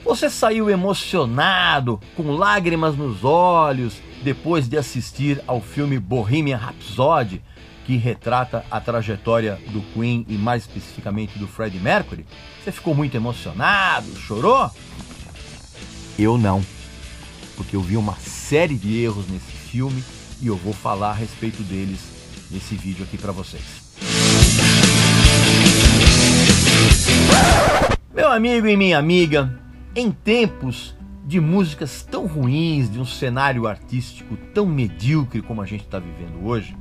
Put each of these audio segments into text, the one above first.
Você saiu emocionado, com lágrimas nos olhos, depois de assistir ao filme Bohemian Rhapsody, que retrata a trajetória do Queen e mais especificamente do Freddie Mercury? Você ficou muito emocionado, chorou? Eu não, porque eu vi uma série de erros nesse filme e eu vou falar a respeito deles nesse vídeo aqui para vocês. Meu amigo e minha amiga, em tempos de músicas tão ruins, de um cenário artístico tão medíocre como a gente está vivendo hoje,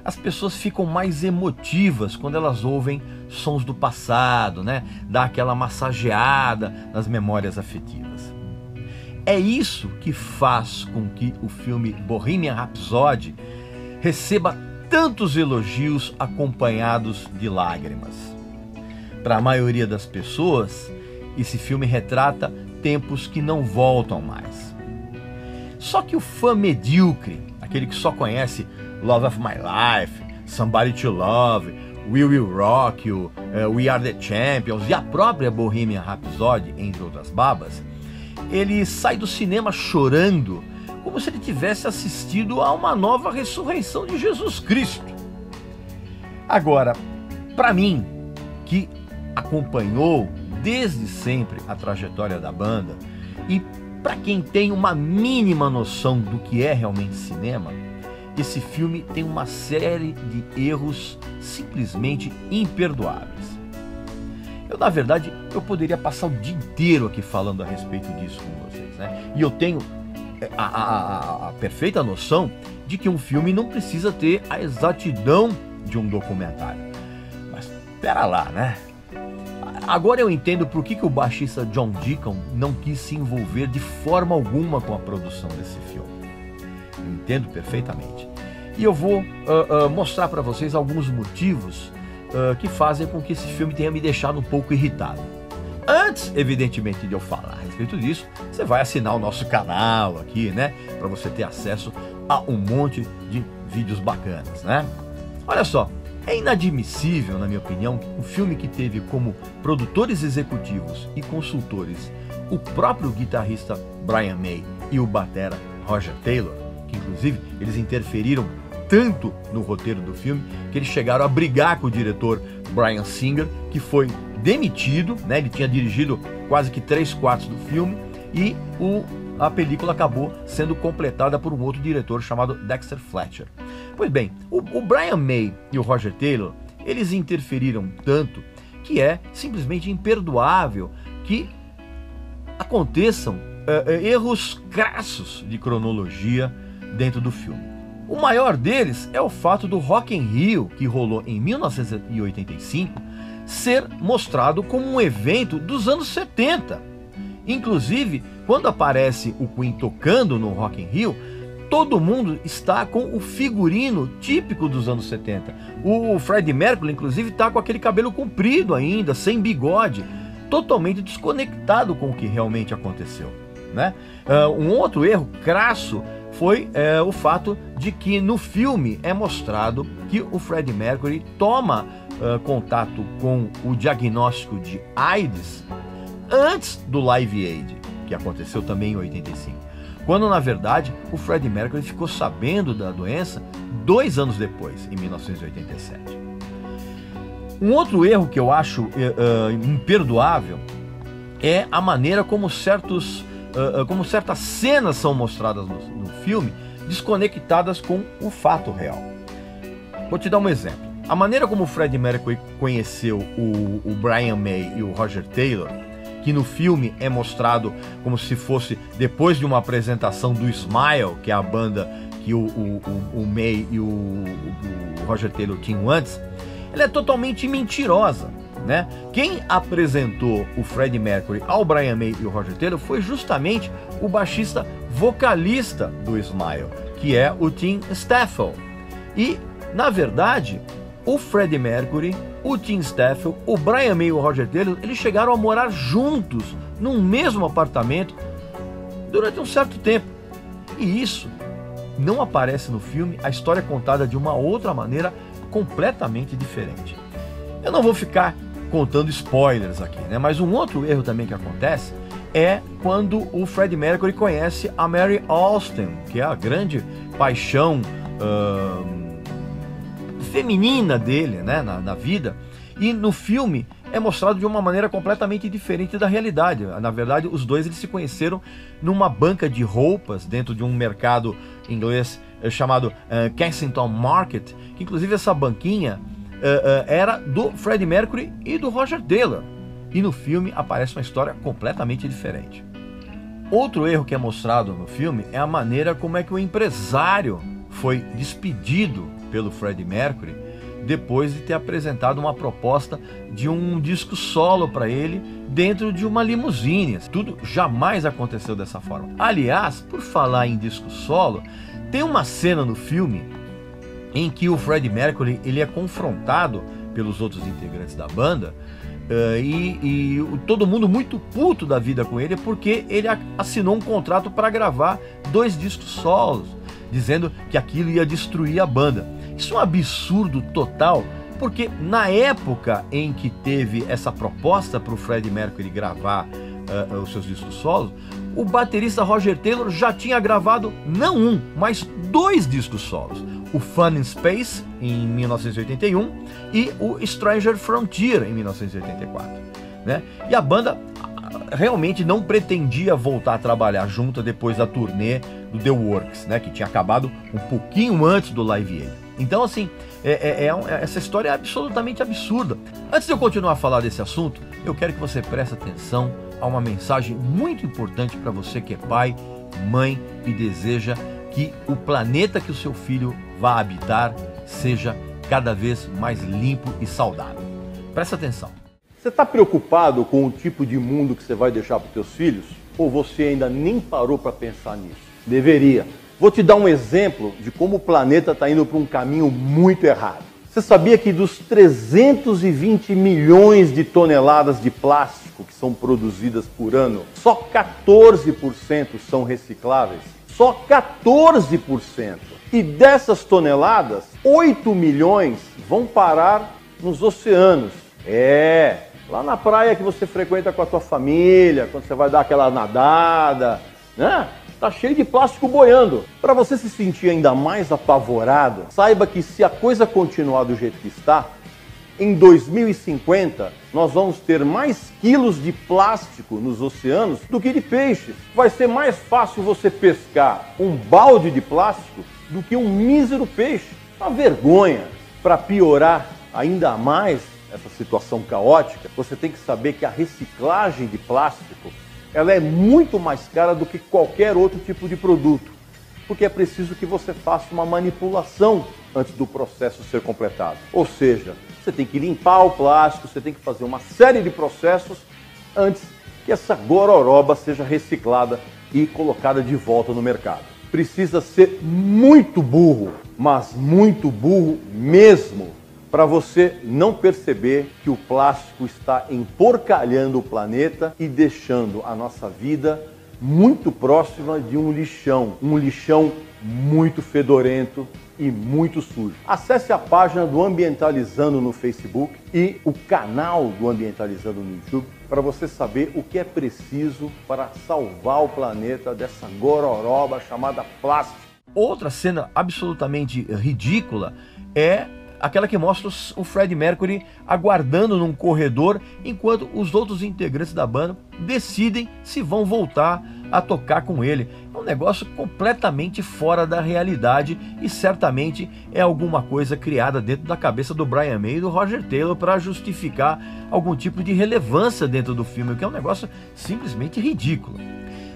as pessoas ficam mais emotivas quando elas ouvem sons do passado, né? Dá aquela massageada nas memórias afetivas. É isso que faz com que o filme Bohemian Rhapsody receba tantos elogios acompanhados de lágrimas. Para a maioria das pessoas, esse filme retrata tempos que não voltam mais. Só que o fã medíocre, aquele que só conhece Love of My Life, Somebody to Love, We Will Rock You, We Are the Champions e a própria Bohemian Rhapsody, entre outras babas, ele sai do cinema chorando como se ele tivesse assistido a uma nova ressurreição de Jesus Cristo. Agora, para mim, que acompanhou desde sempre a trajetória da banda e para quem tem uma mínima noção do que é realmente cinema, esse filme tem uma série de erros simplesmente imperdoáveis. Na verdade, eu poderia passar o dia inteiro aqui falando a respeito disso com vocês, né? E eu tenho a perfeita noção de que um filme não precisa ter a exatidão de um documentário. Mas pera lá, né? Agora eu entendo por que o baixista John Deacon não quis se envolver de forma alguma com a produção desse filme. Eu entendo perfeitamente. E eu vou mostrar para vocês alguns motivos que fazem com que esse filme tenha me deixado um pouco irritado. Antes, evidentemente, de eu falar a respeito disso, você vai assinar o nosso canal aqui, né? Para você ter acesso a um monte de vídeos bacanas, né? Olha só, é inadmissível, na minha opinião, um filme que teve como produtores executivos e consultores o próprio guitarrista Brian May e o batera Roger Taylor, que inclusive eles interferiram tanto no roteiro do filme que eles chegaram a brigar com o diretor Bryan Singer, que foi demitido, né? Ele tinha dirigido quase que 3/4 do filme e a película acabou sendo completada por um outro diretor chamado Dexter Fletcher. Pois bem, o Brian May e o Roger Taylor, eles interferiram tanto que é simplesmente imperdoável que aconteçam erros crassos de cronologia dentro do filme. O maior deles é o fato do Rock in Rio, que rolou em 1985, ser mostrado como um evento dos anos 70. Inclusive, quando aparece o Queen tocando no Rock in Rio, todo mundo está com o figurino típico dos anos 70. O Freddie Mercury, inclusive, está com aquele cabelo comprido ainda, sem bigode, totalmente desconectado com o que realmente aconteceu, né? Um outro erro crasso foi o fato de que no filme é mostrado que o Freddie Mercury toma contato com o diagnóstico de AIDS antes do Live Aid, que aconteceu também em 85. Quando, na verdade, o Freddie Mercury ficou sabendo da doença 2 anos depois, em 1987. Um outro erro que eu acho imperdoável é a maneira como certas cenas são mostradas no filme, desconectadas com o fato real. Vou te dar um exemplo. A maneira como o Freddie Mercury conheceu o Brian May e o Roger Taylor, que no filme é mostrado como se fosse depois de uma apresentação do Smile, que é a banda que o May e o Roger Taylor tinham antes, ela é totalmente mentirosa, né? Quem apresentou o Freddie Mercury ao Brian May e o Roger Taylor foi justamente o baixista vocalista do Smile, que é o Tim Staffel. E, na verdade, o Freddie Mercury, o Tim Staffel, o Brian May e o Roger Taylor, eles chegaram a morar juntos num mesmo apartamento durante um certo tempo. E isso não aparece no filme, a história é contada de uma outra maneira completamente diferente. Eu não vou ficar contando spoilers aqui, né? Mas um outro erro também que acontece é quando o Freddie Mercury conhece a Mary Austin, que é a grande paixão feminina dele, né, na vida, e no filme é mostrado de uma maneira completamente diferente da realidade. Na verdade, os dois eles se conheceram numa banca de roupas dentro de um mercado inglês chamado Kensington Market, que inclusive essa banquinha era do Freddie Mercury e do Roger Taylor. E no filme aparece uma história completamente diferente. Outro erro que é mostrado no filme é a maneira como é que o empresário foi despedido pelo Freddie Mercury depois de ter apresentado uma proposta de um disco solo para ele dentro de uma limusine. Tudo jamais aconteceu dessa forma. Aliás, por falar em disco solo, tem uma cena no filme em que o Freddie Mercury ele é confrontado pelos outros integrantes da banda e todo mundo muito puto da vida com ele porque ele assinou um contrato para gravar 2 discos solos, dizendo que aquilo ia destruir a banda. Isso é um absurdo total, porque na época em que teve essa proposta para o Freddie Mercury gravar os seus discos solos, o baterista Roger Taylor já tinha gravado não um, mas 2 discos solos. O Fun in Space, em 1981, e o Stranger Frontier, em 1984. Né? E a banda realmente não pretendia voltar a trabalhar junto depois da turnê do The Works, né? Que tinha acabado um pouquinho antes do Live Aid. Então, assim, essa história é absolutamente absurda. Antes de eu continuar a falar desse assunto, eu quero que você preste atenção a uma mensagem muito importante para você que é pai, mãe e deseja que o planeta que o seu filho vá habitar seja cada vez mais limpo e saudável. Presta atenção. Você está preocupado com o tipo de mundo que você vai deixar para os seus filhos? Ou você ainda nem parou para pensar nisso? Deveria. Vou te dar um exemplo de como o planeta está indo para um caminho muito errado. Você sabia que dos 320 milhões de toneladas de plástico que são produzidas por ano, só 14% são recicláveis? Só 14%. E dessas toneladas, 8 milhões vão parar nos oceanos. Lá na praia que você frequenta com a tua família, quando você vai dar aquela nadada, né? Tá cheio de plástico boiando. Para você se sentir ainda mais apavorado, saiba que se a coisa continuar do jeito que está, em 2050 nós vamos ter mais quilos de plástico nos oceanos do que de peixes. Vai ser mais fácil você pescar um balde de plástico do que um mísero peixe. Uma vergonha. Para piorar ainda mais essa situação caótica, você tem que saber que a reciclagem de plástico ela é muito mais cara do que qualquer outro tipo de produto, porque é preciso que você faça uma manipulação antes do processo ser completado. Ou seja, você tem que limpar o plástico, você tem que fazer uma série de processos antes que essa gororoba seja reciclada e colocada de volta no mercado. Precisa ser muito burro, mas muito burro mesmo, para você não perceber que o plástico está emporcalhando o planeta e deixando a nossa vida muito próxima de um lixão muito fedorento e muito sujo. Acesse a página do Ambientalizando no Facebook e o canal do Ambientalizando no YouTube para você saber o que é preciso para salvar o planeta dessa gororoba chamada plástico. Outra cena absolutamente ridícula é aquela que mostra o Freddie Mercury aguardando num corredor enquanto os outros integrantes da banda decidem se vão voltar a tocar com ele. É um negócio completamente fora da realidade e certamente é alguma coisa criada dentro da cabeça do Brian May e do Roger Taylor para justificar algum tipo de relevância dentro do filme, o que é um negócio simplesmente ridículo.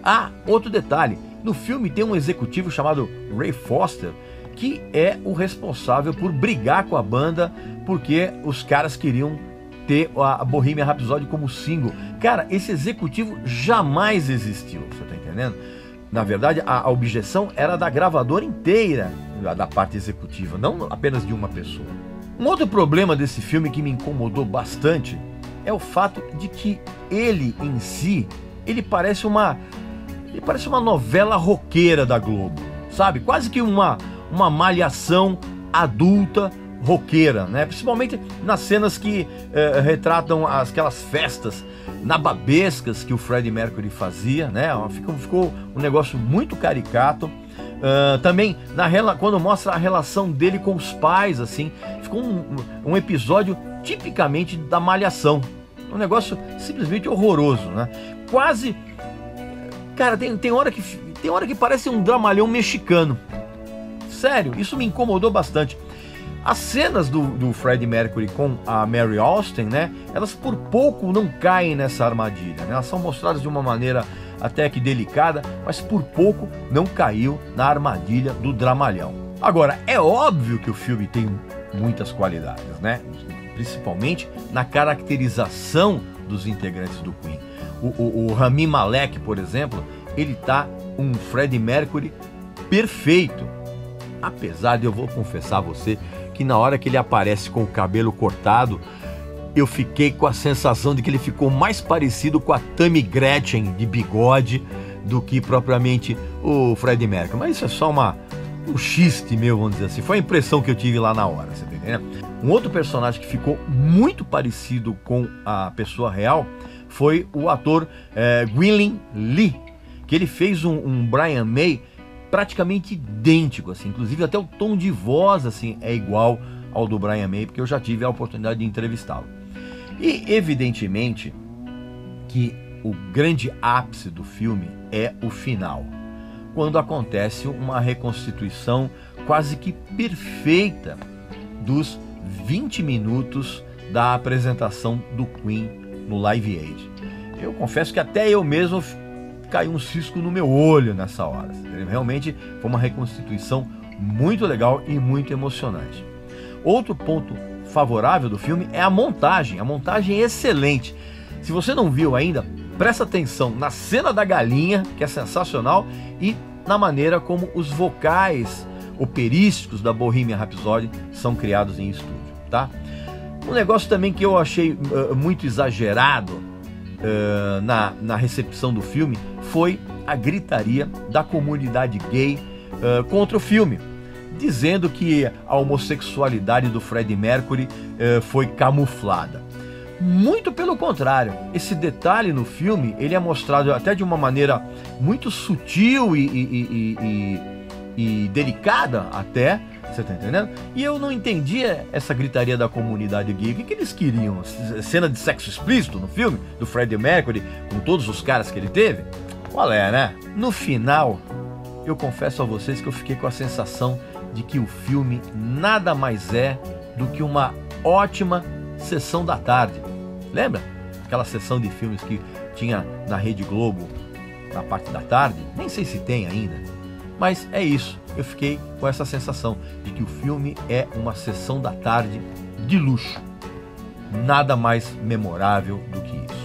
Ah, outro detalhe, no filme tem um executivo chamado Ray Foster, que é o responsável por brigar com a banda porque os caras queriam ter a Bohemian Rhapsody como single. Cara, esse executivo jamais existiu, você tá entendendo? Na verdade, a objeção era da gravadora inteira, da parte executiva, não apenas de uma pessoa. Um outro problema desse filme que me incomodou bastante é o fato de que ele em si, ele parece uma novela roqueira da Globo, sabe? Quase que uma malhação adulta roqueira, né? Principalmente nas cenas que retratam aquelas festas nababescas que o Freddie Mercury fazia, né? Ficou um negócio muito caricato. Também quando mostra a relação dele com os pais, assim, ficou um episódio tipicamente da Malhação. Um negócio simplesmente horroroso, né? Quase, cara, tem hora que parece um dramalhão mexicano. Sério, isso me incomodou bastante. As cenas do Freddie Mercury com a Mary Austin, né? Elas por pouco não caem nessa armadilha, né? Elas são mostradas de uma maneira até que delicada, mas por pouco não caiu na armadilha do dramalhão. Agora, é óbvio que o filme tem muitas qualidades, né? Principalmente na caracterização dos integrantes do Queen. O Rami Malek, por exemplo, ele tá um Freddie Mercury perfeito. Apesar de, eu vou confessar a você, que na hora que ele aparece com o cabelo cortado, eu fiquei com a sensação de que ele ficou mais parecido com a Tammy Gretchen de bigode do que propriamente o Freddie Mercury. Mas isso é só um xiste meu, vamos dizer assim. Foi a impressão que eu tive lá na hora, você tá entendendo? Um outro personagem que ficou muito parecido com a pessoa real foi o ator Gwyneth Lee, que ele fez um Brian May praticamente idêntico, assim, inclusive até o tom de voz assim é igual ao do Brian May, porque eu já tive a oportunidade de entrevistá-lo. E evidentemente que o grande ápice do filme é o final, quando acontece uma reconstituição quase que perfeita dos 20 minutos da apresentação do Queen no Live Aid. Eu confesso que até eu mesmo caiu um cisco no meu olho nessa hora. Realmente foi uma reconstituição muito legal e muito emocionante. Outro ponto favorável do filme é a montagem. A montagem é excelente. Se você não viu ainda, presta atenção na cena da galinha, que é sensacional, e na maneira como os vocais operísticos da Bohemian Rhapsody são criados em estúdio, tá? Um negócio também que eu achei muito exagerado na recepção do filme foi a gritaria da comunidade gay contra o filme, dizendo que a homossexualidade do Freddie Mercury foi camuflada. Muito pelo contrário, esse detalhe no filme ele é mostrado até de uma maneira muito sutil e delicada até, você tá entendendo? E eu não entendia essa gritaria da comunidade gay. O que eles queriam? Cena de sexo explícito no filme do Freddie Mercury com todos os caras que ele teve? Qual é, né? No final, eu confesso a vocês que eu fiquei com a sensação de que o filme nada mais é do que uma ótima sessão da tarde. Lembra? Aquela sessão de filmes que tinha na Rede Globo na parte da tarde? Nem sei se tem ainda. Mas é isso, eu fiquei com essa sensação de que o filme é uma sessão da tarde de luxo. Nada mais memorável do que isso.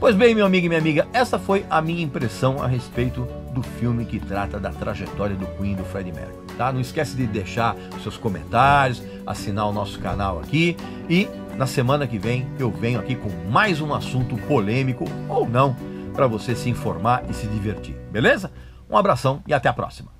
Pois bem, meu amigo e minha amiga, essa foi a minha impressão a respeito do filme que trata da trajetória do Queen, do Freddie Mercury. Tá? Não esquece de deixar os seus comentários, assinar o nosso canal aqui e na semana que vem eu venho aqui com mais um assunto polêmico ou não, para você se informar e se divertir, beleza? Um abração e até a próxima.